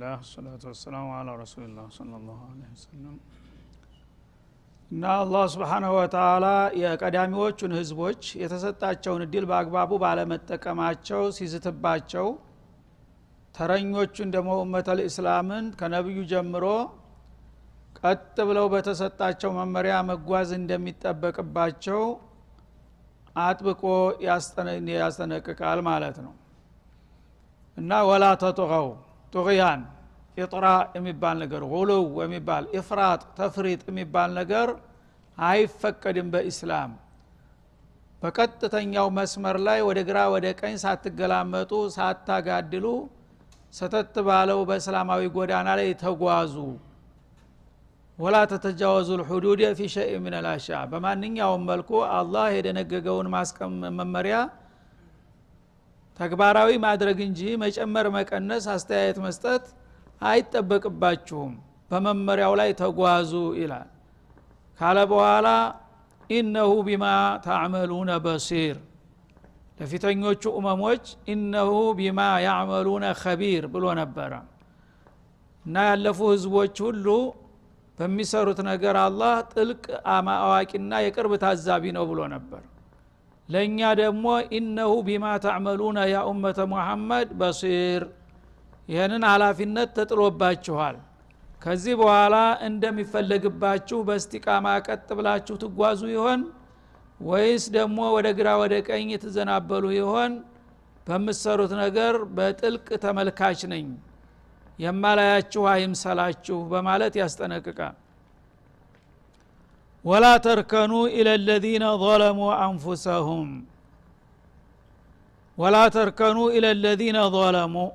አልহামዱሊላህ ሰላቱ ወሰላሙ ዐላ ረሱሊላህ ሰለላሁ ዐለይሂ ወሰለም። እና አላህ Subhanahu Wa Ta'ala የቀዳሚዎቹን ህዝቦች የተሰጣቸውን እድል በአግባቡ ባለመጠቀማቸው ሲዝትባቸው ተረኞቹን ደግሞ ኡመተል እስላምን ከነብዩ ጀምሮ ቀጥ ብለው በተሰጣቸው መመሪያ መጓዝ እንደሚጠበቅባቸው አጥብቆ ያስጠነቅቃል ማለት ነው። እና ወላ ተጥገው ጡግያን ኢጥራ የሚባል ነገር ጉሉው የሚባል ኢፍራጥ ተፍሪጥ የሚባል ነገር አይፈቀድም በእስላም። በቀጥተኛው መስመር ላይ ወደ ግራ ወደ ቀኝ ሳትገላመጡ ሳታጋድሉ ሰተት ባለው በእስላማዊ ጎዳና ላይ ተጓዙ። ወላ ተተጃወዙ الحدود في شيء من الاشياء በማንኛውም መልኩ አላህ የደነገገውን መመሪያ ተግባራዊ ማድረግ እንጂ መጨመር መቀነስ አስተያየት መስጠት አይጠበቅባችሁም። በመመሪያው ላይ ተጓዙ ይላል ካለ በኋላ ኢነሁ ቢማ ተዕመሉነ በሲር። ለፊተኞቹ ኡመሞች ኢነሁ ቢማ ያዕመሉነ ኸቢር ብሎ ነበር። እና ያለፉ ህዝቦች ሁሉ በሚሰሩት ነገር አላህ ጥልቅ አዋቂና የቅርብ ታዛቢ ነው ብሎ ነበር። ለኛ ደግሞ ኢነሁ ቢማ ተዕመሉነ ያ ኡመተ ሙሐመድ በሲር፣ ይህንን ኃላፊነት ተጥሎባችኋል። ከዚህ በኋላ እንደሚፈለግባችሁ በእስቲቃማ ቀጥ ብላችሁ ትጓዙ ይሆን ወይስ ደግሞ ወደ ግራ ወደ ቀኝ ትዘናበሉ ይሆን? በምትሰሩት ነገር በጥልቅ ተመልካች ነኝ የማላያችሁ አይምሰላችሁ በማለት ያስጠነቅቃል። ወላ ተርከኑ ኢለ الذين ظلموا انفسهم ወላ ተርከኑ ኢለ الذين ظلموا።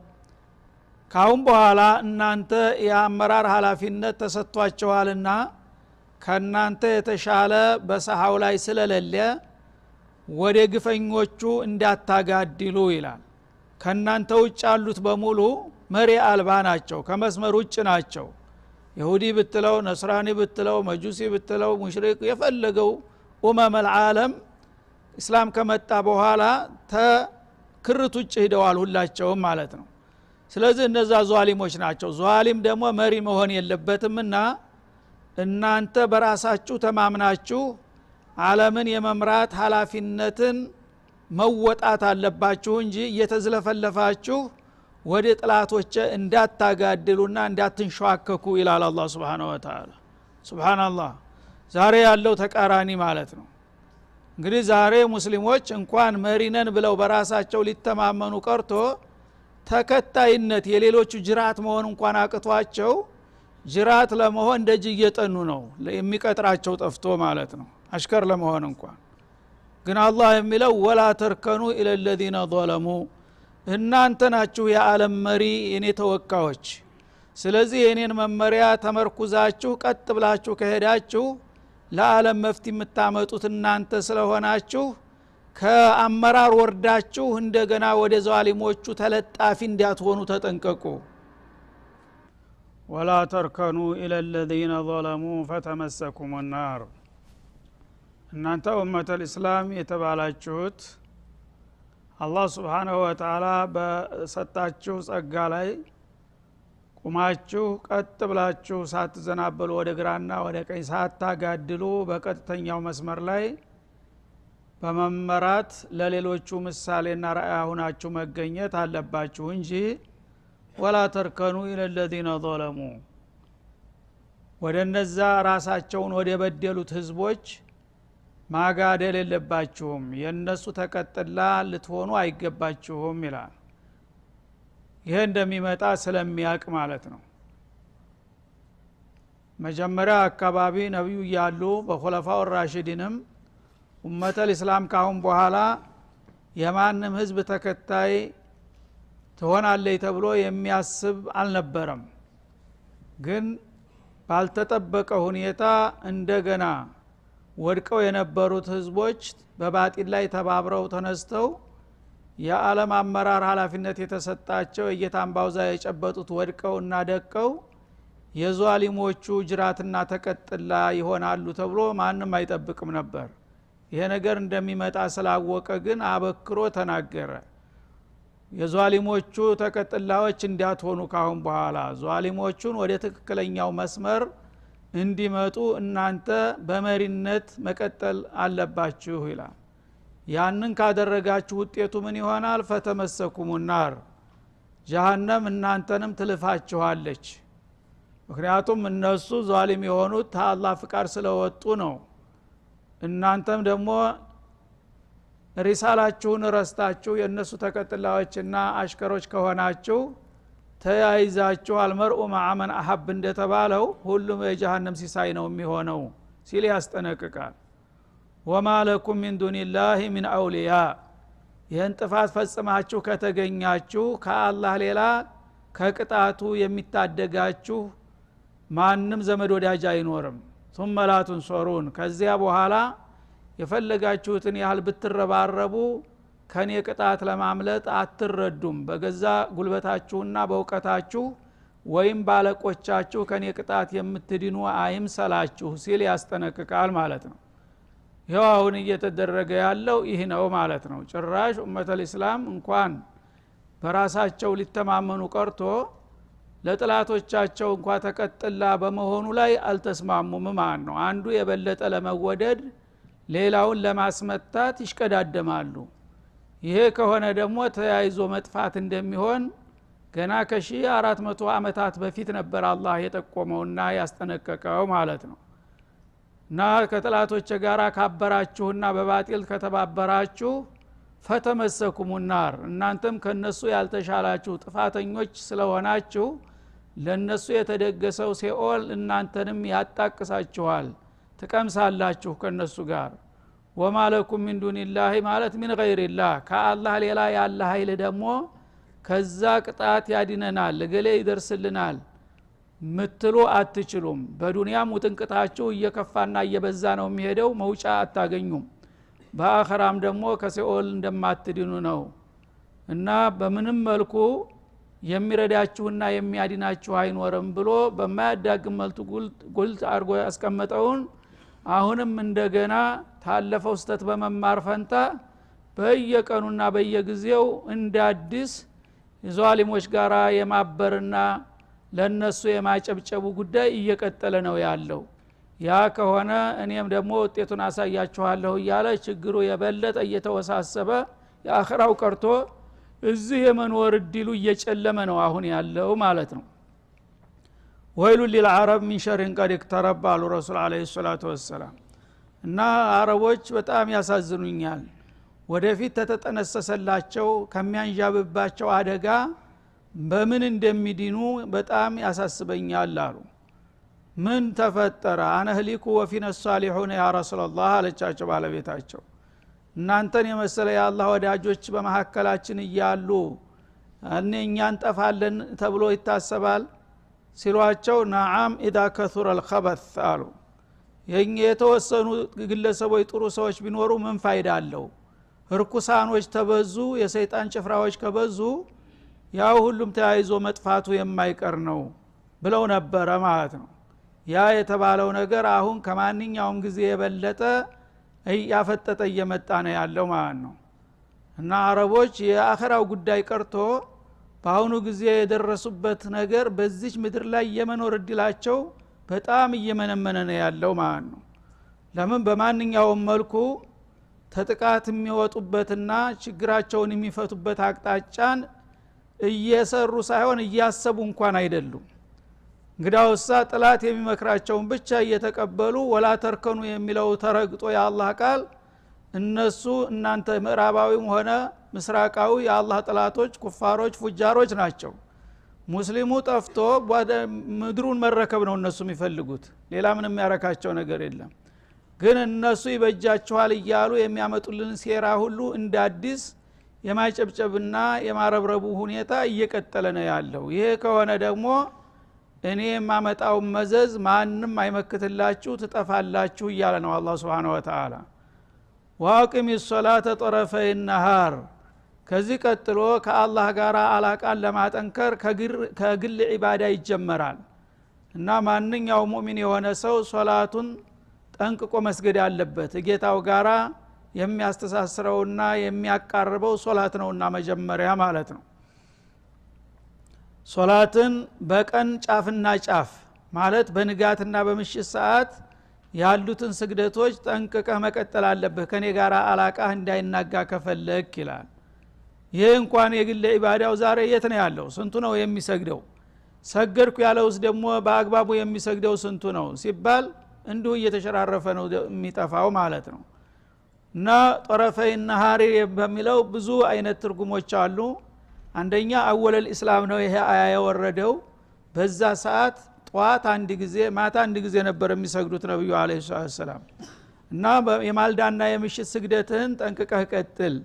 ካሁን በኋላ እናንተ የአመራር ኃላፊነት ተሰጥቷችኋልና ከናንተ የተሻለ በሰሃው ላይ ስለሌለ ወደ ግፈኞቹ እንዳታጋድሉ ይላል። ከናንተ ውጭ ያሉት በሙሉ መሪ አልባ ናቸው፣ ከመስመር ውጭ ናቸው። ይሁዲ ብትለው ነስራኒ ብትለው መጁሲ ብትለው ሙሽሪክ የፈለገው ኡመመል ዓለም እስላም ከመጣ በኋላ ተክርት ውጭ ሄደዋል ሁላቸውም ማለት ነው። ስለዚህ እነዛ ዟሊሞች ናቸው። ዟሊም ደግሞ መሪ መሆን የለበትምና እናንተ በራሳችሁ ተማምናችሁ ዓለምን የመምራት ኃላፊነትን መወጣት አለባችሁ እንጂ እየተዝለፈለፋችሁ ወደ ጥላቶች እንዳታጋድሉና እንዳትንሸዋከኩ ይላል አላህ Subhanahu Wa Ta'ala። ሱብሃንአላህ ዛሬ ያለው ተቃራኒ ማለት ነው። እንግዲህ ዛሬ ሙስሊሞች እንኳን መሪነን ብለው በራሳቸው ሊተማመኑ ቀርቶ ተከታይነት የሌሎቹ ጅራት መሆን እንኳን አቅቷቸው ጅራት ለመሆን ደጅ እየጠኑ ነው፣ የሚቀጥራቸው ጠፍቶ ማለት ነው፣ አሽከር ለመሆን እንኳን። ግን አላህ የሚለው ወላ ተርከኑ ኢለ الذين ظلموا፣ እናንተ ናችሁ የዓለም መሪ የኔ ተወካዮች። ስለዚህ የኔን መመሪያ ተመርኩዛችሁ ቀጥ ብላችሁ ከሄዳችሁ ለዓለም መፍትሄ የምታመጡት እናንተ ስለሆናችሁ ከአመራር ወርዳችሁ እንደገና ወደ ዛሊሞቹ ተለጣፊ እንዳትሆኑ ተጠንቀቁ። ወላ ተርከኑ ኢለ الذين ظلموا فتمسكم النار። እናንተ ኡመተል እስላም የተባላችሁት አላህ Subhanahu Wa Ta'ala በሰጣችሁ ጸጋ ላይ ቁማችሁ ቀጥ ብላችሁ ሳትዘናበሉ ወደ ግራና ወደ ቀኝ ሳታጋድሉ በቀጥተኛው መስመር ላይ በመመራት ለሌሎቹ ምሳሌና ራእይ ሆናችሁ መገኘት አለባችሁ እንጂ ወላ ተርከኑ ኢለ الذين ظلموا፣ ወደ እነዛ ራሳቸውን ወደ በደሉት ህዝቦች ማጋደል የለባችሁም፣ የነሱ ተቀጥላ ልትሆኑ አይገባችሁም ይላል። ይሄ እንደሚመጣ ስለሚያቅ ማለት ነው። መጀመሪያ አካባቢ ነብዩ ያሉ በኹለፋው ራሺዲንም ኡመተል እስላም ካሁን በኋላ የማንም ህዝብ ተከታይ ትሆናለች ተብሎ የሚያስብ አልነበረም። ግን ባልተጠበቀ ሁኔታ እንደገና ወድቀው የነበሩት ህዝቦች በባጢል ላይ ተባብረው ተነስተው የዓለም አመራር ኃላፊነት የተሰጣቸው እየታምባውዛ የጨበጡት ወድቀውና ደቀው የዟሊሞቹ ጅራትና ተቀጥላ ይሆናሉ ተብሎ ማንም አይጠብቅም ነበር። ይሄ ነገር እንደሚመጣ ስላወቀ ግን አበክሮ ተናገረ። የዟሊሞቹ ተቀጥላዎች እንዲያትሆኑ ካሁን በኋላ ዟሊሞቹን ወደ ትክክለኛው መስመር እንዲመጡ እናንተ በመሪነት መቀጠል አለባችሁ ይላል። ያንን ካደረጋችሁ ውጤቱ ምን ይሆናል? ፈተመሰኩሙ ናር ጀሃነም እናንተንም ትልፋችኋለች። ምክንያቱም እነሱ ዟሊም የሆኑት ከአላህ ፍቃድ ስለወጡ ነው። እናንተም ደግሞ ሪሳላችሁን ረስታችሁ የነሱ ተቀጥላዎችና አሽከሮች ከሆናችሁ ተያይዛችሁ አልመርኡ ማዓመን አሐብ እንደተባለው ሁሉም የጀሃነም ሲሳይ ነው የሚሆነው ሲል ያስጠነቅቃል። ወማ ለኩም ሚን ዱኒላሂ ሚን አውሊያ ይህን ጥፋት ፈጽማችሁ ከተገኛችሁ ከአላህ ሌላ ከቅጣቱ የሚታደጋችሁ ማንም ዘመድ ወዳጅ አይኖርም። ثم لا تنصرون ከዚያ በኋላ የፈለጋችሁትን ያህል ብትረባረቡ ከኔ ቅጣት ለማምለጥ አትረዱም። በገዛ ጉልበታችሁና በእውቀታችሁ ወይም ባለቆቻችሁ ከኔ ቅጣት የምትድኑ አይምሰላችሁ ሲል ያስጠነቅቃል ማለት ነው። ይኸው አሁን እየተደረገ ያለው ይህ ነው ማለት ነው። ጭራሽ ኡመተል ኢስላም እንኳን በራሳቸው ሊተማመኑ ቀርቶ ለጥላቶቻቸው እንኳን ተቀጥላ በመሆኑ ላይ አልተስማሙም ማለት ነው። አንዱ የበለጠ ለመወደድ ሌላውን ለማስመታት ይሽቀዳደማሉ። ይሄ ከሆነ ደግሞ ተያይዞ መጥፋት እንደሚሆን ገና ከ1400 ዓመታት በፊት ነበር አላህ የጠቆመውና ያስጠነቀቀው ማለት ነው። እና ከጥላቶች ጋራ ካበራችሁና በባጢል ከተባበራችሁ ፈተመሰኩሙ ናር እናንተም ከነሱ ያልተሻላችሁ ጥፋተኞች ስለሆናችሁ ለነሱ የተደገሰው ሲኦል እናንተንም ያጣቅሳችኋል፣ ትቀምሳላችሁ ከነሱ ጋር። ወማ ለኩም ሚን ዱኒላሂ ማለት ሚን ገይሪላህ ከአላህ ሌላ ያለ ኃይል ደግሞ ከዛ ቅጣት ያድነናል ለገሌ ይደርስልናል ምትሉ አትችሉም። በዱንያም ውጥንቅጣችሁ እየከፋና እየበዛ ነው የሚሄደው፣ መውጫ አታገኙም። በአኸራም ደግሞ ከሲኦል እንደማትድኑ ነው እና በምንም መልኩ የሚረዳችሁና የሚያድናችሁ አይኖርም ብሎ በማያዳግም መልኩ ጉልት አድርጎ ያስቀመጠውን አሁንም እንደገና ታለፈው ስተት በመማር ፈንታ በየቀኑና በየጊዜው እንዳዲስ የዟሊሞች ጋራ የማበርና ለነሱ የማጨብጨቡ ጉዳይ እየቀጠለ ነው ያለው። ያ ከሆነ እኔም ደግሞ ውጤቱን አሳያችኋለሁ እያለ ችግሩ የበለጠ እየተወሳሰበ የአኺራው ቀርቶ እዚህ የመኖር እድሉ እየጨለመ ነው አሁን ያለው ማለት ነው። ወይሉ ሊልዓረብ ሚን ሸሪን ቀድ እቅተረበ አሉ ረሱል አለይሂ ሰላቱ ወሰላም። እና አረቦች በጣም ያሳዝኑኛል፣ ወደፊት ተተጠነሰሰላቸው ከሚያንዣብባቸው አደጋ በምን እንደሚድኑ በጣም ያሳስበኛል አሉ። ምን ተፈጠረ? አነህሊኩ ወፊነ ሷሊሁን ያ ረሱላህ አለቻቸው ባለቤታቸው። እናንተን የመሰለ የአላህ ወዳጆች በመሐከላችን እያሉ እኛ እንጠፋለን ተብሎ ይታሰባል ሲሏቸው፣ ነዓም ኢዛ ከሱረ الخبث አሉ። የተወሰኑ ግለሰቦች ጥሩ ሰዎች ቢኖሩ ምን ፋይዳ አለው? ርኩሳኖች ተበዙ፣ የሰይጣን ጭፍራዎች ከበዙ ያው ሁሉም ተያይዞ መጥፋቱ የማይቀር ነው ብለው ነበረ ማለት ነው። ያ የተባለው ነገር አሁን ከማንኛውም ጊዜ የበለጠ ያፈጠጠ እየመጣ ነው ያለው ማለት ነው። እና አረቦች የአኺራው ጉዳይ ቀርቶ በአሁኑ ጊዜ የደረሱበት ነገር በዚች ምድር ላይ የመኖር እድላቸው በጣም እየመነመነ ነው ያለው ማለት ነው። ለምን በማንኛውም መልኩ ተጥቃት የሚወጡበትና ችግራቸውን የሚፈቱበት አቅጣጫን እየሰሩ ሳይሆን እያሰቡ እንኳን አይደሉም። እንግዳውሳ ጥላት የሚመክራቸውን ብቻ እየተቀበሉ ወላ ተርከኑ የሚለው ተረግጦ የአላህ ቃል እነሱ እናንተ ምዕራባዊም ሆነ ምስራቃዊ የአላህ ጥላቶች ኩፋሮች ፉጃሮች ናቸው። ሙስሊሙ ጠፍቶ ምድሩን መረከብ ነው እነሱ የሚፈልጉት፣ ሌላ ምንም የሚያረካቸው ነገር የለም። ግን እነሱ ይበጃቸዋል እያሉ የሚያመጡልን ሴራ ሁሉ እንደ አዲስ የማጨብጨብና የማረብረቡ ሁኔታ እየቀጠለ ነው ያለው። ይሄ ከሆነ ደግሞ እኔ የማመጣው መዘዝ ማንም አይመክትላችሁ ትጠፋላችሁ እያለ ነው አላህ Subhanahu Wa Ta'ala። ዋቂም الصلاه طرفي النهار ከዚህ ቀጥሎ ከአላህ ጋር አላቃን ለማጠንከር ከግል ዒባዳ ይጀመራል። እና ማንኛውም ሙእሚን የሆነ ሰው ሶላቱን ጠንቅቆ መስገድ ያለበት ጌታው ጋራ የሚያስተሳስረውና የሚያቃርበው ሶላት ነውና መጀመሪያ ማለት ነው። ሶላትን በቀን ጫፍና ጫፍ ማለት በንጋትና በምሽት ሰዓት ያሉትን ስግደቶች ጠንቅቀህ መቀጠል አለብህ ከኔ ጋር አላቃህ እንዳይናጋ ከፈለክ ይላል። ይህ እንኳን የግል ኢባዳው ዛሬ የት ነው ያለው? ስንቱ ነው የሚሰግደው? ሰገድኩ ያለውስ ደግሞ በአግባቡ የሚሰግደው ስንቱ ነው ሲባል እንዲሁ እየተሸራረፈ ነው የሚጠፋው ማለት ነው። እና ጠረፈይ ነሃሪ በሚለው ብዙ አይነት ትርጉሞች አሉ። አንደኛ አወለል እስላም ነው ይሄ አያ የወረደው። በዛ ሰዓት ጧት አንድ ጊዜ ማታ አንድ ጊዜ ነበር የሚሰግዱት ነብዩ አለይሂ ሰላም። እና የማልዳና የምሽት ስግደትን ጠንቅቀህ ቀጥል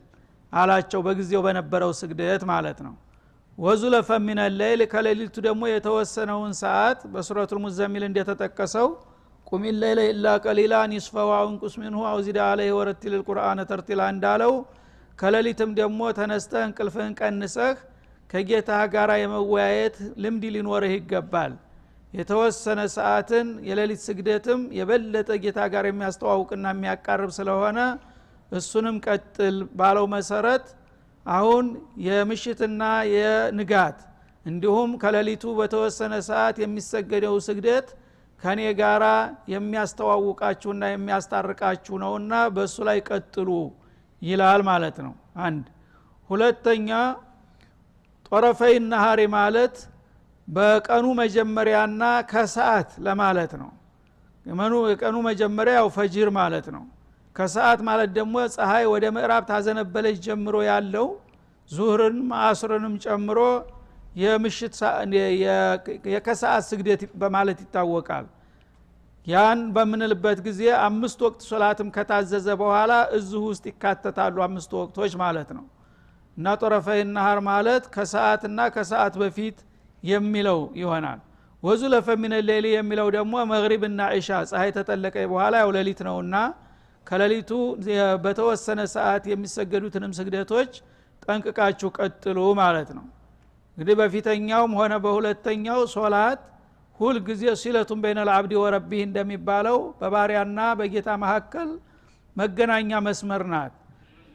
አላቸው በጊዜው በነበረው ስግደት ማለት ነው። ወዙለፈ ሚን الليل ከሌሊቱ ደግሞ የተወሰነውን ሰዓት በሱረቱል ሙዘሚል እንደተጠቀሰው ቁም الليل الا قليلا نصفه او انقص منه او زد عليه ورتل القرآن ترتيلا እንዳለው ከሌሊትም ደግሞ ተነስተህ እንቅልፍህን ቀንሰህ ከጌታ ጋራ የመወያየት ልምድ ሊኖርህ ይገባል። የተወሰነ ሰዓትን የሌሊት ስግደትም የበለጠ ጌታ ጋር የሚያስተዋውቅና የሚያቃርብ ስለሆነ እሱንም ቀጥል ባለው መሰረት አሁን የምሽትና የንጋት እንዲሁም ከሌሊቱ በተወሰነ ሰዓት የሚሰገደው ስግደት ከኔ ጋራ የሚያስተዋውቃችሁና የሚያስታርቃችሁ ነውና በሱ ላይ ቀጥሉ ይላል ማለት ነው። አንድ ሁለተኛ ጠረፈይ ነሃሪ ማለት በቀኑ መጀመሪያና ከሰዓት ለማለት ነው። የቀኑ መጀመሪያ ያው ፈጅር ማለት ነው። ከሰዓት ማለት ደግሞ ፀሐይ ወደ ምዕራብ ታዘነበለች ጀምሮ ያለው ዙህርንም አስርንም ጨምሮ የምሽት የከሰዓት ስግደት በማለት ይታወቃል። ያን በምንልበት ጊዜ አምስት ወቅት ሶላትም ከታዘዘ በኋላ እዚሁ ውስጥ ይካተታሉ አምስት ወቅቶች ማለት ነው። እና ጠረፈይ ነሃር ማለት ከሰዓትና ከሰዓት በፊት የሚለው ይሆናል። ወዙለፈ ሚን الليل የሚለው ደግሞ መግሪብና ኢሻ ፀሐይ ተጠለቀ በኋላ ያው ሌሊት ነውና ከሌሊቱ በተወሰነ ሰዓት የሚሰገዱትንም ስግደቶች ጠንቅቃችሁ ቀጥሉ ማለት ነው። እንግዲህ በፊተኛውም ሆነ በሁለተኛው ሶላት ሁል ጊዜ ሲለቱን በይነል አብዲ ወረቢህ እንደሚባለው በባሪያና በጌታ መካከል መገናኛ መስመር ናት።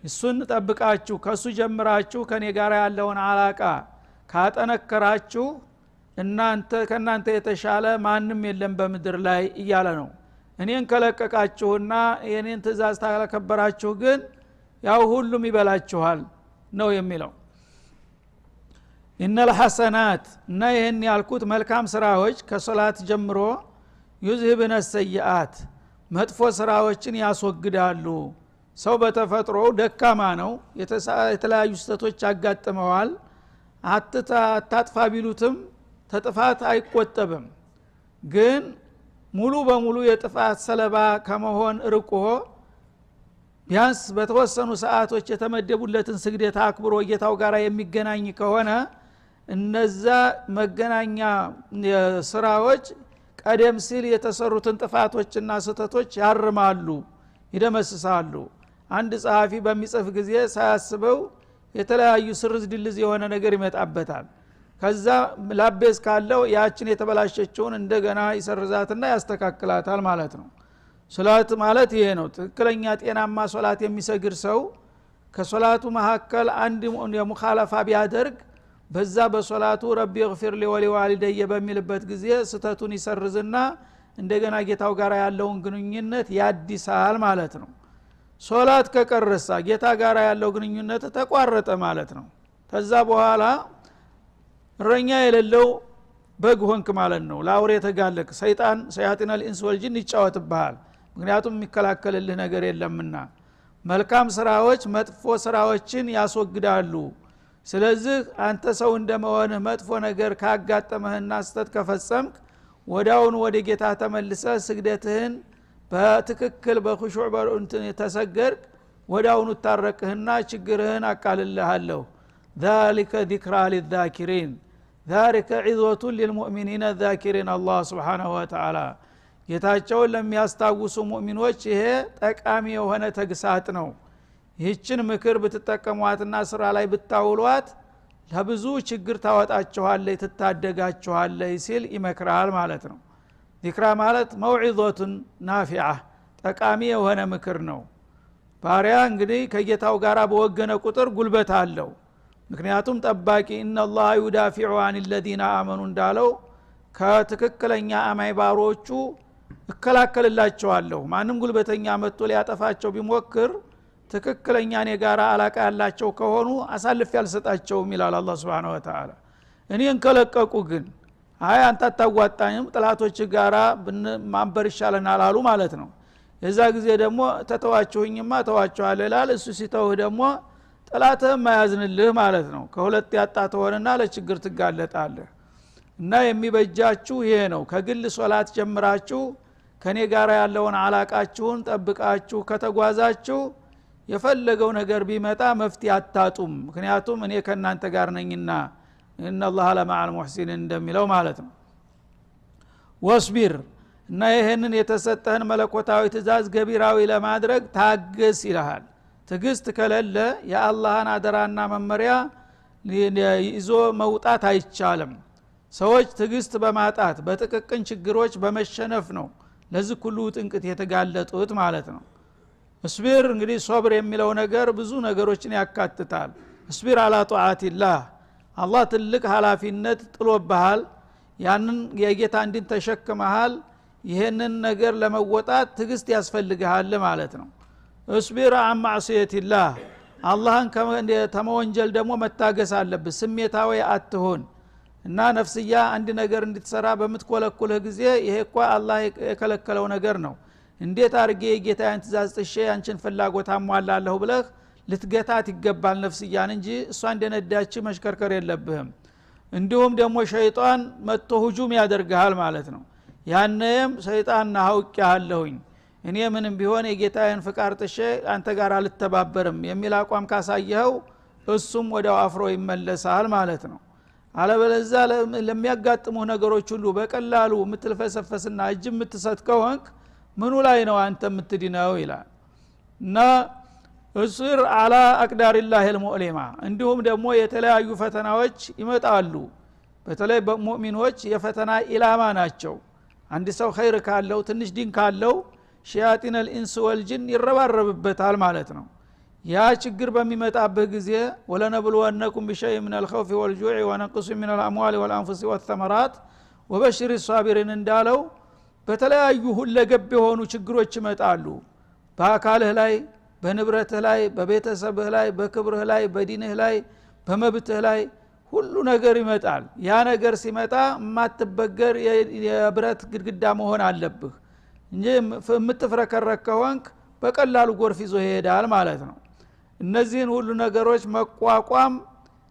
እሱን ጠብቃችሁ ከሱ ጀምራችሁ ከኔ ጋር ያለውን አላቃ ካጠነከራችሁ ከናንተ የተሻለ ማንም የለም በምድር ላይ እያለ ነው። እኔን ከለቀቃችሁና የኔን ትእዛዝ ታከበራችሁ ግን ያው ሁሉም ይበላችኋል ነው የሚለው። ኢነል ሐሰናት እና ይሄን ያልኩት መልካም ስራዎች ከሶላት ጀምሮ ይዝህብነ ሰይአት መጥፎ ስራዎችን ያስወግዳሉ። ሰው በተፈጥሮ ደካማ ነው። የተለያዩ ስህተቶች ያጋጥመዋል። አታጥፋ ቢሉትም ተጥፋት አይቆጠብም። ግን ሙሉ በሙሉ የጥፋት ሰለባ ከመሆን ርቆ ቢያንስ በተወሰኑ ሰዓቶች የተመደቡለትን ስግደት አክብሮ ጌታው ጋር የሚገናኝ ከሆነ እነዛ መገናኛ ስራዎች ቀደም ሲል የተሰሩትን ጥፋቶችና ስህተቶች ያርማሉ፣ ይደመስሳሉ። አንድ ጸሐፊ በሚጽፍ ጊዜ ሳያስበው የተለያዩ ስርዝ ድልዝ የሆነ ነገር ይመጣበታል። ከዛ ላቤዝ ካለው ያችን የተበላሸችውን እንደገና ይሰርዛትና ያስተካክላታል ማለት ነው። ሶላት ማለት ይሄ ነው። ትክክለኛ ጤናማ ሶላት የሚሰግድ ሰው ከሶላቱ መካከል አንድ የሙኻለፋ ቢያደርግ በዛ በሶላቱ ረቢ እግፊር ሊ ወሊዋሊደየ በሚልበት ጊዜ ስተቱን ይሰርዝና እንደገና ጌታው ጋር ያለውን ግንኙነት ያድሳል ማለት ነው። ሶላት ከቀረሳ ጌታ ጋር ያለው ግንኙነት ተቋረጠ ማለት ነው። ከዛ በኋላ እረኛ የሌለው በግ ሆንክ ማለት ነው። ለአውሬ ተጋለክ። ሰይጣን ኢንስ ወልጂን ይጫወትብሃል። ምክንያቱም የሚከላከልልህ ነገር የለምና። መልካም ስራዎች መጥፎ ስራዎችን ያስወግዳሉ። ስለዚህ አንተ ሰው እንደመሆንህ መጥፎ ነገር ካጋጠመህና ስተት ከፈጸምክ ወዳውን ወደ ጌታ ተመልሰህ ስግደትህን በትክክል በኹሹዕ ተሰገድክ ወዳውን ታረቅህና ችግርህን አቃልልሃለሁ። ذلك ذكرى للذاكرين ذلك عظة للمؤمنين الذاكرين الله سبحانه وتعالى ጌታቸውን ለሚያስታውሱ ሙእሚኖች ይሄ ጠቃሚ የሆነ ተግሳጽ ነው። ይህችን ምክር ብትጠቀሟትና ስራ ላይ ብታውሏት ለብዙ ችግር ታወጣችኋለች፣ ትታደጋችኋለች ሲል ይመክራል ማለት ነው። ዚክራ ማለት መውዒዘቱን ናፊዓ ጠቃሚ የሆነ ምክር ነው። ባሪያ እንግዲህ ከጌታው ጋር በወገነ ቁጥር ጉልበት አለው ምክንያቱም ጠባቂ ኢነላህ ይዳፊዑ አን الذين آمنوا እንዳለው ከትክክለኛ አማኝ ባሮቹ እከላከልላቸዋለሁ ማንም ጉልበተኛ መጥቶ ሊያጠፋቸው ቢሞክር ትክክለኛ እኔ ጋር አላቃ ያላቸው ከሆኑ አሳልፍ ያልሰጣቸውም ይላል አላህ Subhanahu Wa Ta'ala እኔን ከለቀቁ ግን አይ አንተ አታዋጣኝም ጥላቶች ጋራ ማንበር ይሻለናል አሉ ማለት ነው የዛ ጊዜ ደግሞ ተተዋችሁኝማ ተዋችኋል ይላል እሱ ሲተው ደግሞ ጥላትህም ማያዝንልህ ማለት ነው ከሁለት ያጣ ተሆነና ለችግር ትጋለጣለህ እና የሚበጃችሁ ይሄ ነው ከግል ሶላት ጀምራችሁ ከኔ ጋር ያለውን አላቃችሁን ጠብቃችሁ ከተጓዛችሁ የፈለገው ነገር ቢመጣ መፍትሄ አታጡም ምክንያቱም እኔ ከናንተ ጋር ነኝና ኢነላህ ለመዐል ሙህሲኒን እንደሚለው ማለት ነው ወስቢር እና ይሄንን የተሰጠህን መለኮታዊ ትእዛዝ ገቢራዊ ለማድረግ ታገስ ይልሃል ትግስት ከሌለ የአላህን አደራና መመሪያ ይዞ መውጣት አይቻልም ሰዎች ትግስት በማጣት በጥቅቅን ችግሮች በመሸነፍ ነው ለዚህ ሁሉ ጥንቅት የተጋለጡት ማለት ነው እስቢር እንግዲህ ሶብር የሚለው ነገር ብዙ ነገሮችን ያካትታል እስቢር አላ ጧዓቲላህ አላህ ትልቅ ኃላፊነት ጥሎብሃል ያንን የጌታ እንዲን ተሸክመሃል ይሄንን ነገር ለመወጣት ትግስት ያስፈልግሃል ማለት ነው እስቢር አን ማዕሲየቲላህ አላህን ከመወንጀል ደግሞ መታገስ አለብህ ስሜታዊ አትሁን እና ነፍስያ አንድ ነገር እንድትሰራ በመትኮለኩልህ ጊዜ ይሄ እኮ አላህ የከለከለው ነገር ነው እንዴት አርጌ የጌታዬን ትእዛዝ ጥሼ አንቺን ፍላጎት አሟላለሁ ብለህ ልትገታት ይገባል ነፍስያን እንጂ እሷ እንደነዳች መሽከርከር የለብህም እንዲሁም ደግሞ ሸይጣን መጥቶ ሁጁም ያደርጋል ማለት ነው ያነም ሸይጣን አውቄያለሁኝ እኔ ምንም ቢሆን የጌታዬን ፍቃድ ጥሼ አንተ ጋር አልተባበርም የሚል አቋም ካሳየው እሱም ወዲያው አፍሮ ይመለሳል ማለት ነው አለበለዚያ ለሚያጋጥሙ ነገሮች ሁሉ በቀላሉ የምትልፈሰፈስና እጅ የምትሰጥ ከሆንክ ምኑ ላይ ነው አንተ የምትድነው ይላል እና እስር አላ አቅዳሪላህ الሙእሊማ እንዲሁም ደግሞ የተለያዩ ፈተናዎች ይመጣሉ በተለይ በሙእሚኖች የፈተና ኢላማ ናቸው አንድ ሰው ኸይር ካለው ትንሽ ዲን ካለው ሸያጢን الانس والجن ይረባረብበታል ማለት ነው ያ ችግር በሚመጣበት ጊዜ ወለነብሉወነኩም بشيء من الخوف والجوع ونقص من الاموال والانفس والثمرات وبشر الصابرين እንዳለው በተለያዩ ሁለገብ የሆኑ ችግሮች ይመጣሉ በአካልህ ላይ በንብረትህ ላይ በቤተሰብህ ላይ በክብርህ ላይ በዲንህ ላይ በመብትህ ላይ ሁሉ ነገር ይመጣል ያ ነገር ሲመጣ ማትበገር የብረት ግድግዳ መሆን አለብህ እንጂ የምትፍረከረክ ከሆንክ በቀላሉ ጎርፍ ይዞ ይሄዳል ማለት ነው እነዚህን ሁሉ ነገሮች መቋቋም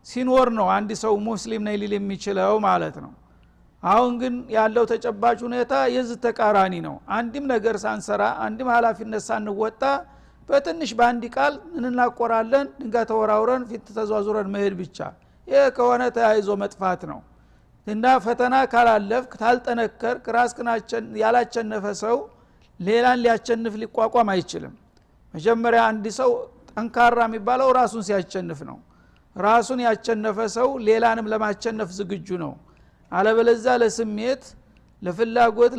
ሲኖር ነው አንድ ሰው ሙስሊም ነኝ ሊል የሚችለው ማለት ነው አሁን ግን ያለው ተጨባጭ ሁኔታ የዚህ ተቃራኒ ነው አንድም ነገር ሳንሰራ አንድም ኃላፊነት ሳንወጣ በትንሽ ባንዲ ቃል እንናቆራለን ድንጋይ ተወራውረን ፊት ተዟዙረን መሄድ ብቻ ይሄ ከሆነ ተያይዞ መጥፋት ነው እና ፈተና ካላለፍክ ታልጠነከር ራስክናችን ያላቸነፈ ሰው ሌላን ሊያቸንፍ ሊቋቋም አይችልም መጀመሪያ አንድ ሰው ጠንካራ የሚባለው ራሱን ሲያቸንፍ ነው ራሱን ያቸነፈ ሰው ሌላንም ለማቸነፍ ዝግጁ ነው አለበለዚያ ለስሜት ለፍላጎት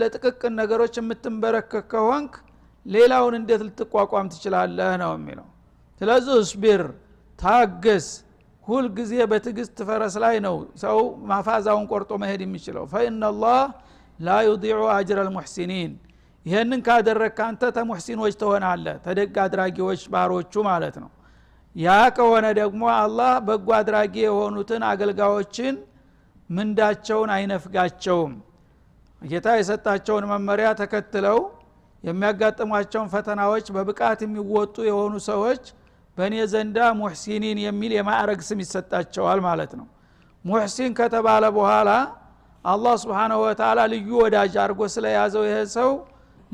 ለጥቅቅን ነገሮች የምትንበረከክ ከሆንክ ሌላውን እንዴት ልትቋቋም ትችላለህ ነው የሚለው ስለዚህ እስቢር ታገስ ሁል ጊዜ በትግስት ፈረስ ላይ ነው ሰው ማፋዛውን ቆርጦ መሄድ የሚችለው فإن الله لا يضيع اجر المحسنين ይሄንን ካደረክ አንተ ተሙህሲኖች ትሆናለህ ተደግ አድራጊዎች ባሮቹ ማለት ነው ያ ከሆነ ደግሞ አላህ በጎ አድራጊ የሆኑትን አገልጋዮችን ምንዳቸውን አይነፍጋቸውም ጌታ የሰጣቸውን መመሪያ ተከትለው የሚያጋጥሟቸውን ፈተናዎች በብቃት የሚወጡ የሆኑ ሰዎች በእኔ ዘንዳ ሙህሲኒን የሚል የማዕረግ ስም ይሰጣቸዋል ማለት ነው ሙህሲን ከተባለ በኋላ አላህ Subhanahu Wa Ta'ala ልዩ ወዳጅ አርጎ ስለያዘው ይሄ ሰው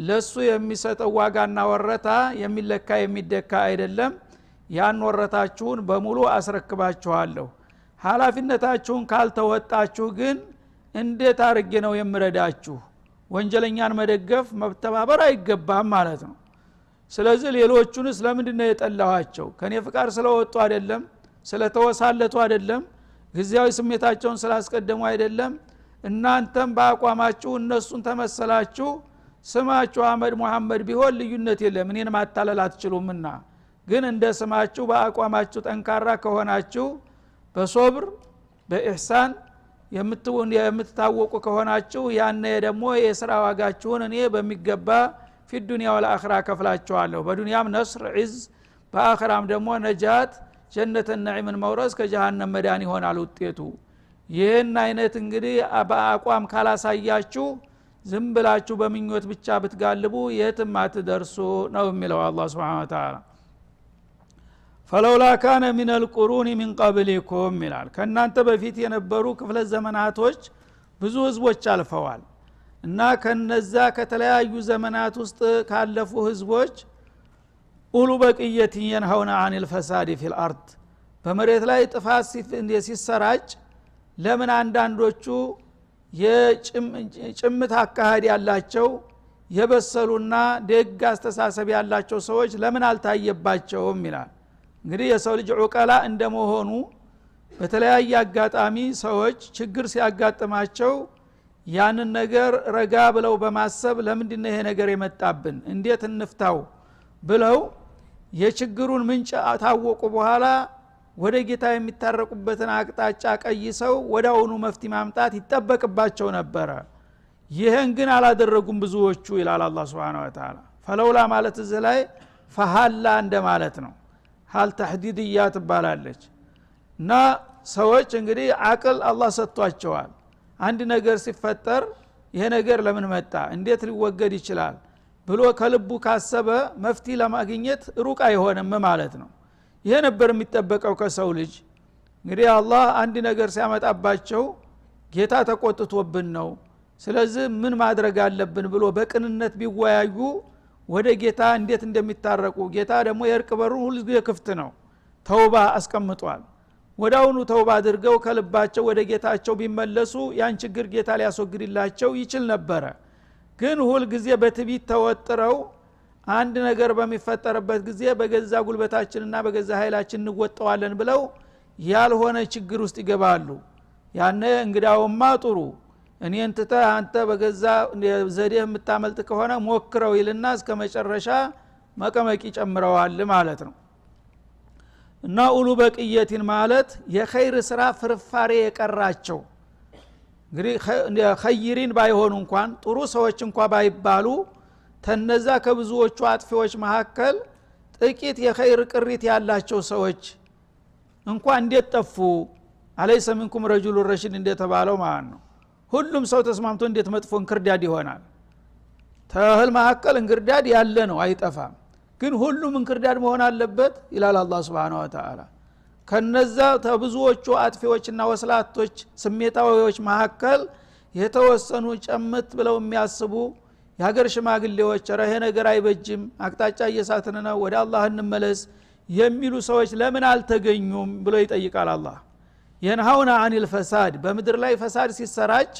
ለሱ የሚሰጠው ዋጋና ወረታ የሚለካ የሚደካ አይደለም ያን ወረታችሁን በሙሉ አስረክባችኋለሁ ኃላፊነታችሁን ካልተወጣችሁ ግን እንዴት አርጌ ነው የምረዳችሁ ወንጀለኛን መደገፍ መተባበር አይገባም ማለት ነው ስለዚህ ሌሎቹንስ ለምንድነው የጠላዋቸው ከኔ ፍቃድ ስለወጡ አይደለም ስለተወሳለቱ አይደለም ግዚያዊ ስሜታቸውን ስላስቀደሙ አይደለም እናንተም በአቋማችሁ እነሱን ተመሰላችሁ ስማችሁ አህመድ መሐመድ ቢሆን ልዩነት የለም እኔን ማታለል አትችሉምና ግን እንደ ስማችሁ በአቋማችሁ ጠንካራ ከሆናችሁ በሶብር በኢህሳን የምትታወቁ ከሆናችሁ ያኔ ደግሞ የሥራ ዋጋችሁን እኔ በሚገባ في الدنيا والآخرة ከፍላችኋለሁ በዱንያም ነስር ዒዝ በአኺራም ደግሞ ነጃት ጀነተ ነዒምን መውረስ ከጀሃነም መዳን ይሆናል ውጤቱ ይህን አይነት እንግዲህ በአቋም ካላሳያችሁ ዝም ብላችሁ በምኞት ብቻ ብትጋልቡ የትም አትደርሱ ነው የሚለው አላህ Subhanahu Wa Ta'ala فلولا كان من القرون من قبلكم ይላል ከናንተ በፊት የነበሩ ክፍለ ዘመናቶች ብዙ ህዝቦች አልፈዋል እና ከነዛ ከተለያዩ ዘመናት ውስጥ ካለፉ ህዝቦች ኡሉ በቅየት ينهون عن الفساد في الارض በመሬት ላይ ጥፋት ሲሰራጭ ለምን አንዳንዶቹ የጭምት አካሄድ ያላቸው የበሰሉና ደግ አስተሳሰብ ያላቸው ሰዎች ለምን አልታየባቸውም ይላል እንግዲህ የሰው ልጅ ዑቀላ እንደመሆኑ በተለያየ አጋጣሚ ሰዎች ችግር ሲያጋጥማቸው ያንን ነገር ረጋ ብለው በማሰብ ለምንድነው ይሄ ነገር የመጣብን እንዴት እንፍታው ብለው የችግሩን ምንጭ ታወቁ በኋላ ወደ ጌታ የሚታረቁበትን አቅጣጫ ቀይሰው ወዳውኑ መፍትሄ ማምጣት ይጠበቅባቸው ነበር ይሄን ግን አላደረጉም ብዙዎቹ ይላል አላህ Subhanahu Wa Ta'ala ፈለውላ ማለት እዚህ ላይ ፈሃላ እንደማለት ነው ሀል ተህዲድያ ትባላለች እና ሰዎች እንግዲህ አቅል አላህ ሰጥቷቸዋል አንድ ነገር ሲፈጠር ይሄ ነገር ለምን መጣ እንዴት ሊወገድ ይችላል ብሎ ከልቡ ካሰበ መፍትሄ ለማግኘት ሩቅ አይሆንም ማለት ነው ይሄ ነበር የሚጠበቀው ከሰው ልጅ እንግዲህ አላህ አንድ ነገር ሲያመጣባቸው ጌታ ተቆጥቶብን ነው ስለዚህ ምን ማድረግ አለብን ብሎ በቅንነት ቢወያዩ ወደ ጌታ እንዴት እንደሚታረቁ ጌታ ደግሞ የእርቅ በሩን ሁሉ ጊዜ ክፍት ነው ተውባ አስቀምጧል ወዳውኑ ተውባ አድርገው ከልባቸው ወደ ጌታቸው ቢመለሱ ያን ችግር ጌታ ሊያስወግድላቸው ይችል ነበር ግን ሁሉ ጊዜ በትቢት ተወጥረው አንድ ነገር በሚፈጠርበት ጊዜ በገዛ ጉልበታችንና በገዛ ኃይላችን እንወጣዋለን ብለው ያልሆነ ችግር ውስጥ ይገባሉ ያነ እንግዳውማ ጥሩ እኔን ተታ አንተ በገዛ ዘዴህ የምታመልጥ ከሆነ ሞክረው ይልና እስከ መጨረሻ መቀመቂ ጨምረዋል ማለት ነው እና ኡሉ በቅየቲን ማለት የኸይር ስራ ፍርፋሬ የቀራቸው እንግዲህ ኸይሪን ባይሆኑ እንኳን ጥሩ ሰዎች እንኳን ባይባሉ ተነዛ ከብዙዎቹ አጥፊዎች መካከል ጥቂት የኸይር ቅሪት ያላቸው ሰዎች እንኳን እንዴት ጠፉ አለይሰ ሚንኩም ረጁሉ ረሺድ እንደተባለው ማለት ነው ሁሉም ሰው ተስማምቶ እንዴት መጥፎ እንክርዳድ ይሆናል ተህል መካከል እንክርዳድ ያለ ነው አይጠፋም ግን ሁሉም እንክርዳድ መሆን አለበት ይላል አላህ Subhanahu Wa Ta'ala ከነዛ ተብዙዎቹ አጥፊዎችና ወስላቶች ስሜታዊዎች መካከል የተወሰኑ ጨምት ብለው የሚያስቡ የሀገር ሽማግሌዎች ረሄ ነገር አይበጅም አቅጣጫ እየሳትን ነው ወደ አላህ እንመለስ የሚሉ ሰዎች ለምን አልተገኙም ብሎ ይጠይቃል አላህ ينهون عن الفساد በምድር ላይ ፈሳድ ሲሰራጭ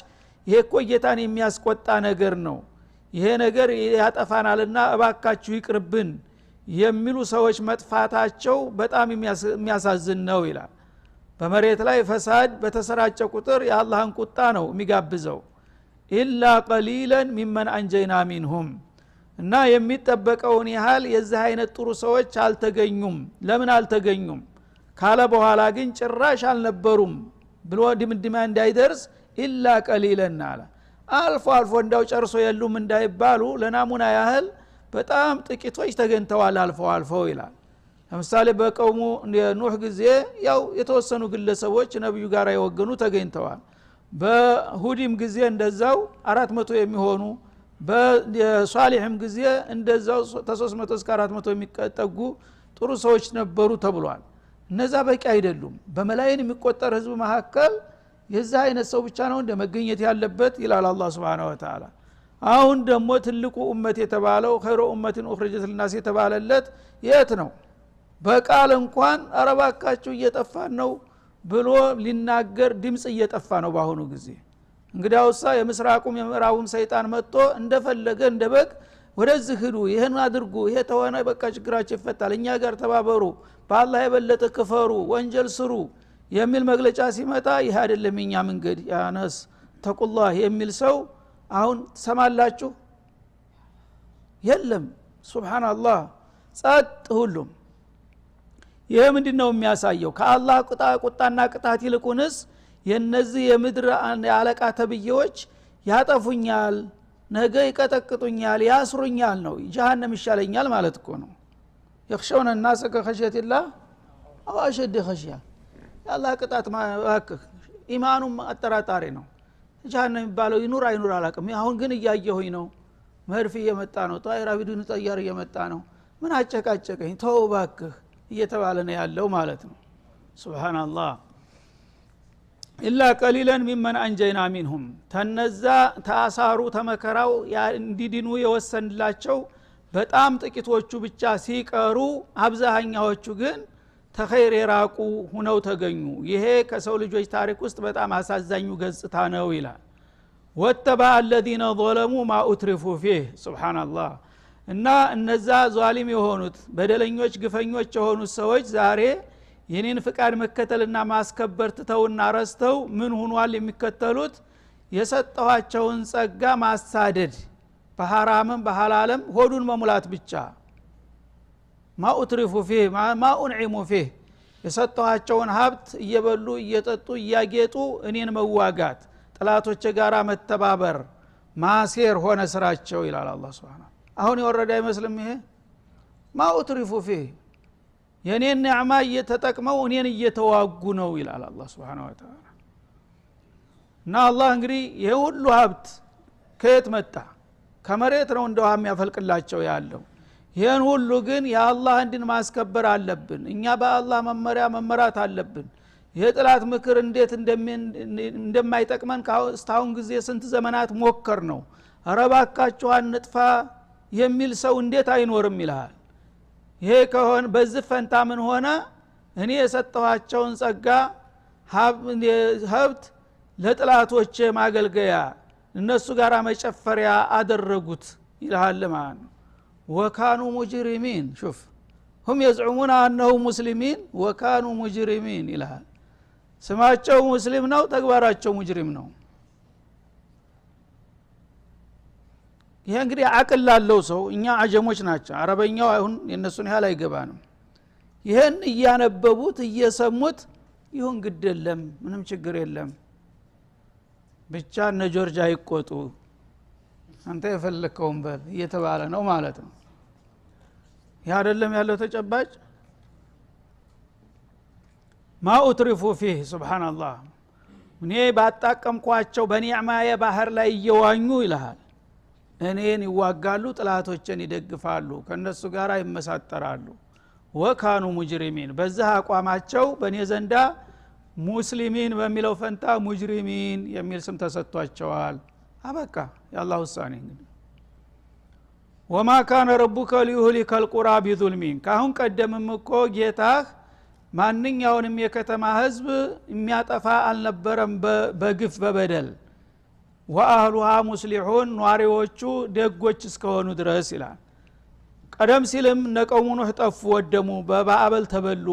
ይሄ እኮ ጌታን የሚያስቆጣ ነገር ነው ይሄ ነገር ያጠፋናልና እባካችሁ ይቅርብን የሚሉ ሰዎች መጥፋታቸው በጣም የሚያሳዝን ነው ይላል በመሬት ላይ ፈሳድ በተሰራጨ ቁጥር የአላህን ቁጣ ነው የሚጋብዘው ኢላ ቀሊላን ሚመን አንጀይና ሚንሁም እና የሚጠበቀውን ያህል የዚህ አይነት ጥሩ ሰዎች አልተገኙም ለምን አልተገኙም ካለ በኋላ ግን ጭራሽ አልነበሩም ብሎ ድምድማ እንዳይደርስ ኢላ ቀሊላን አለ አልፎ አልፎ እንዳው ጨርሶ የሉም እንዳይባሉ ለናሙና ያህል በጣም ጥቂቶች ተገኝተዋል አልፎ ይላል ለምሳሌ በቀውሙ ኑህ ጊዜ ያው የተወሰኑ ግለሰቦች ነብዩ ጋር የወገኑ ተገኝተዋል በሁዲም ጊዜ እንደዛው 400 የሚሆኑ በሷሊህም ጊዜ እንደዛው ከ300 እስከ 400 የሚቀጠጉ ጥሩ ሰዎች ነበሩ ተብሏል እነዛ በቂ አይደሉም በመላእክት የሚቆጠር ህዝብ መካከል የዛ አይነት ሰው ብቻ ነው እንደመገኘት ያለበት ይላል አላህ Subhanahu Wa Ta'ala አሁን ደግሞ ትልቁ ኡመት የተባለው ኸይሩ ኡመቲን ኡኽሪጀት ለናስ የተባለለት የት ነው በቃል እንኳን አረባካችሁ እየጠፋን ነው ብሎ ሊናገር ድምጽ እየጠፋ ነው ባሁኑ ጊዜ እንግዲያውሳ የምስራቁም የምዕራቡም ሰይጣን መጥቶ እንደፈለገ እንደበግ ወደዚህ ሂዱ ይሄን አድርጉ ይሄ ተሆነ በቃ ችግራችሁ ይፈታል እኛ ጋር ተባበሩ በአላህ የበለጠ ክፈሩ ወንጀል ስሩ የሚል መግለጫ ሲመጣ ይሄ አይደለም እኛ መንገድ ያነስ ተቁላህ የሚል ሰው አሁን ሰማላችሁ የለም ሱብሃንአላህ ጸጥ ሁሉም ይሄ ምንድነው የሚያሳየው ከአላህ ቁጣና ቅጣት ይልቁንስ የነዚህ የምድር አለቃ ተብዬዎች ያጠፉኛል ነገ ይቀጠቅጡኛል ያስሩኛል ነው ጀሃነም ይሻለኛል ማለት እኮ ነው يخشون الناس كخشية الله أو أشد خشية ያላህ ቅጣት ማከክ ኢማኑም አጠራጣሪ ነው ጀሃነም የሚባለው ይኑር አይኑር አላቅም አሁን ግን እያየሁኝ ነው መርፍ እየመጣ ነው ጣይራ ቢዱን ጠያር እየመጣ ነው ምን አጨቃጨቀኝ ተው ባክህ እየተባለ ነው ያለው ማለት ነው ሱብሃንአላህ ኢላ ቀሊላን ሚመን አንጀይና ሚንሁም ተነዛ ታሳሩ ተመከራው እንዲድኑ የወሰንላቸው በጣም ጥቂቶቹ ብቻ ሲቀሩ አብዛኛዎቹ ግን ተኸይር የራቁ ሆነው ተገኙ ይሄ ከሰው ልጆች ታሪክ ውስጥ በጣም አሳዛኙ ገጽታ ነው ይላል ወተባ الذين ظلموا ما اترفوا فيه ሱብሃንአላህ እና እነዛ ዟሊም የሆኑት በደለኞች ግፈኞች የሆኑት ሰዎች ዛሬ የኔን ፍቃድ መከተልና ማስከበር ተውና ረስተው ምን ሆኗል የሚከተሉት የሰጠዋቸውን ጸጋ ማሳደድ በሐራምም በሐላልም ሆዱን መሙላት ብቻ ማኡትሪፉ فيه ማኡንዒሙ فيه የሰጠዋቸውን ሀብት እየበሉ እየጠጡ እያጌጡ እኔን መዋጋት ጥላቶች ጋራ መተባበር ማሴር ሆነ ስራቸው ይላል አላህ Subhanahu አሁን የወረደ አይመስልም ይሄ ማኡትሪፉ فيه የኔን ኒዕማ እየተጠቅመው እኔን እየተዋጉ ነው ይላል አላህ Subhanahu Wa Ta'ala እና አላህ እንግዲህ የሁሉ ሀብት ከየት መጣ ከመሬት ነው እንደው የሚያፈልቅላቸው ያለው ይሄን ሁሉ ግን የአላህ እንድን ማስከበር አለብን እኛ በአላህ መመሪያ መመራት አለብን የጥላት ምክር እንዴት እንደማይጠቅመን እስካሁን ጊዜ ስንት ዘመናት ሞከር ነው አረባካችሁ አንጥፋ የሚል ሰው እንዴት አይኖርም ይላል ይሄ ከሆነ በዚህ ፈንታ ምን ሆነ እኔ የሰጠኋቸውን ጸጋ ሀብት ለጥላቶች ማገልገያ እነሱ ጋራ መጨፈሪያ አደረጉት ይላል ማለት ነው وكانوا مجرمين شوف هم يزعمون انهم مسلمين وكانوا مجرمين ይላል ስማቸው ሙስሊም ነው ተግባራቸው ሙጅሪም ነው ይሄ እንግዲህ አቅል ላለው ሰው እኛ አጀሞች ናቸው አረበኛው አሁን የነሱን ያህል አይገባንም ይሄን እያነበቡት እየሰሙት ይሁን ግድለም ምንም ችግር የለም ብቻ እነ ጆርጅ አይቆጡ አንተ የፈለከውን በል እየተባለ ነው ማለት ነው ያ አይደለም ያለው ተጨባጭ ማኡትሪፉ فيه ሱብሃንአላህ እኔ ባጣቀምኳቸው በኒዕማዬ ባህር ላይ እየዋኙ ይላል እኔን ይዋጋሉ ጥላቶችን ይደግፋሉ ከነሱ ጋር ይመሳጠራሉ ወካኑ ሙጅሪሚን በዛ አቋማቸው በኔ ዘንዳ ሙስሊሚን በሚለው ፈንታ ሙጅሪሚን የሚል ስም ተሰጥቷቸዋል አበቃ የአላህ ውሳኔ እንግዲህ ወማ ካነ ረቡከ ሊዩህሊከ القرى بظلم ካሁን ቀደምም እኮ ጌታህ ማንኛውንም የከተማ ህዝብ የሚያጠፋ አልነበረም በግፍ በበደል ወአህሉሃ ሙስሊሁን ኗሪዎቹ ደጎች እስከሆኑ ድረስ ይላል ቀደም ሲልም ነቀሙ ኑህ ጠፉ ወደሙ በባአበል ተበሉ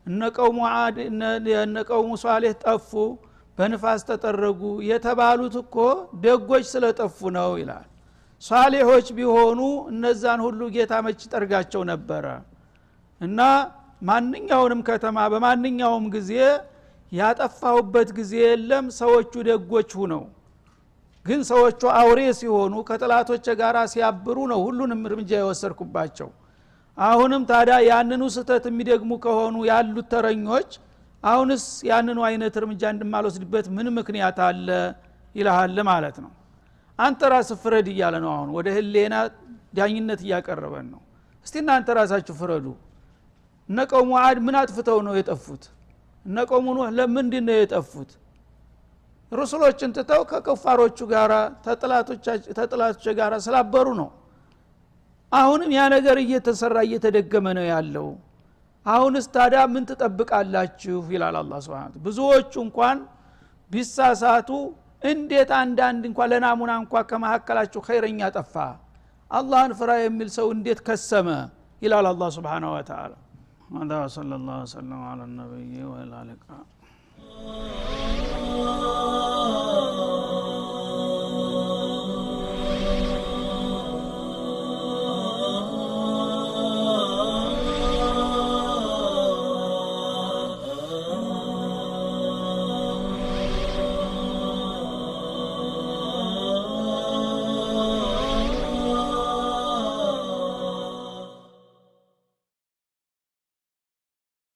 ነቀሙ አድ ነቀሙ ሷሊህ ጠፉ በንፋስ ተጠረጉ የተባሉት እኮ ደጎች ስለጠፉ ነው ይላል ሷሊሆች ቢሆኑ እነዛን ሁሉ ጌታ መች ጠርጋቸው ነበረ እና ማንኛውንም ከተማ በማንኛውም ጊዜ ያጠፋውበት ጊዜ የለም ሰዎቹ ደጎች ሆነው ግን ሰዎቹ አውሬ ሲሆኑ ከጥላቶች ጋራ ሲያብሩ ነው ሁሉንም እርምጃ የወሰድኩባቸው አሁንም ታዲያ ያንኑ ስተት የሚደግሙ ከሆኑ ያሉት ተረኞች አሁንስ ያንኑ አይነት እርምጃ እንደማልወስድበት ምን ምክንያት አለ ይላል ማለት ነው አንተ ራስ ፍረድ እያለ ነው አሁን ወደ ህሌና ዳኝነት እያቀረበን ነው እስቲ እናንተ ራሳችሁ ፍረዱ ነቀሙ አድ ምን አጥፍተው ነው የጠፉት ነቀሙ ኑህ ለምንድን ነው የጠፉት ረሱሎችን ተተው ከከፋሮቹ ጋራ ተጥላቶች ጋራ ስላበሩ ነው አሁንም ያ ነገር እየተሰራ እየተደገመ ነው ያለው አሁንስ ታዲያ ምን ትጠብቃላችሁ ይላል አላህ Subhanahu ብዙዎቹ እንኳን ቢሳሳቱ እንዴት አንዳንድ እንኳን ለናሙና እንኳን ከመሐከላችሁ ኸይረኛ ጠፋ አላህን ፍራ የሚል ሰው እንዴት ከሰመ ይላል አላህ Subhanahu Wa Ta'ala ወሰለላሁ ዐለ ነብይ ወአላ አሊሂ